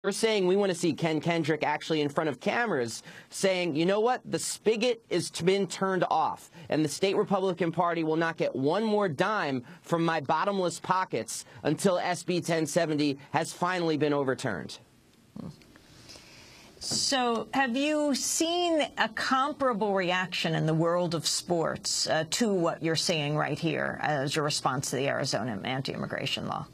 We're saying we want to see Ken Kendrick actually in front of cameras saying, you know what, the spigot has been turned off, and the state Republican Party will not get one more dime from my bottomless pockets until SB 1070 has finally been overturned. So have you seen a comparable reaction in the world of sports to what you're seeing right here as your response to the Arizona anti-immigration law?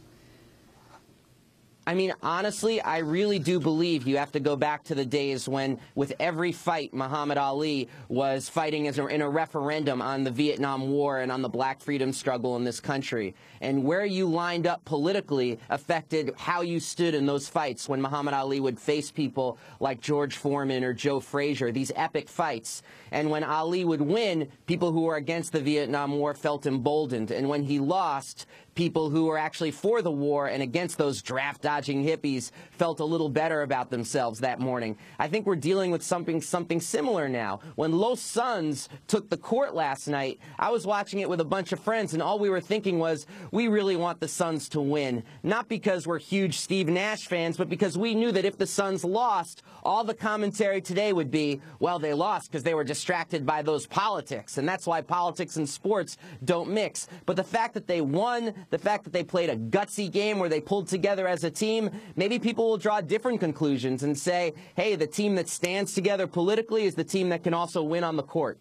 I mean, honestly, I really do believe you have to go back to the days when, with every fight, Muhammad Ali was fighting in a referendum on the Vietnam War and on the black freedom struggle in this country. And where you lined up politically affected how you stood in those fights when Muhammad Ali would face people like George Foreman or Joe Frazier, these epic fights. And when Ali would win, people who were against the Vietnam War felt emboldened. And when he lost, people who were actually for the war and against those draft-dodging hippies felt a little better about themselves that morning. I think we're dealing with something similar now. When Los Suns took the court last night, I was watching it with a bunch of friends, and all we were thinking was, we really want the Suns to win. Not because we're huge Steve Nash fans, but because we knew that if the Suns lost, all the commentary today would be, well, they lost because they were distracted by those politics, and that's why politics and sports don't mix. But the fact that they won, the fact that they played a gutsy game where they pulled together as a team, maybe people will draw different conclusions and say, hey, the team that stands together politically is the team that can also win on the court.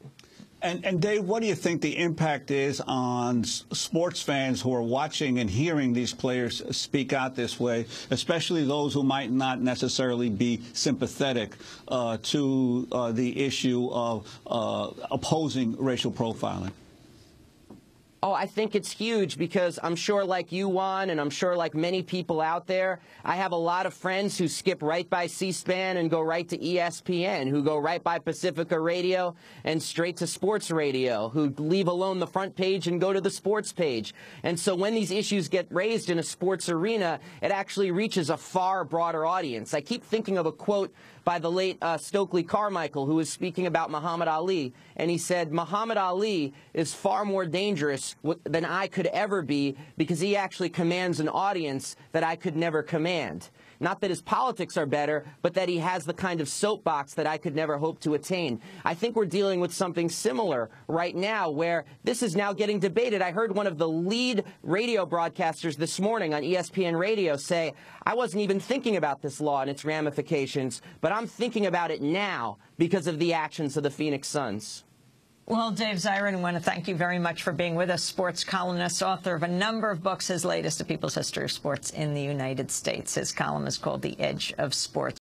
And Dave, what do you think the impact is on sports fans who are watching and hearing these players speak out this way, especially those who might not necessarily be sympathetic to the issue of opposing racial profiling? Oh, I think it's huge because I'm sure like you, Juan, and I'm sure like many people out there, I have a lot of friends who skip right by C-SPAN and go right to ESPN, who go right by Pacifica Radio and straight to sports radio, who leave alone the front page and go to the sports page. And so when these issues get raised in a sports arena, it actually reaches a far broader audience. I keep thinking of a quote by the late Stokely Carmichael, who was speaking about Muhammad Ali, and he said, Muhammad Ali is far more dangerous than I could ever be because he actually commands an audience that I could never command. Not that his politics are better, but that he has the kind of soapbox that I could never hope to attain. I think we're dealing with something similar right now where this is now getting debated. I heard one of the lead radio broadcasters this morning on ESPN Radio say, I wasn't even thinking about this law and its ramifications, but I'm thinking about it now because of the actions of the Phoenix Suns. Well, Dave Zirin, I want to thank you very much for being with us. Sports columnist, author of a number of books, his latest, A People's History of Sports in the United States. His column is called The Edge of Sports.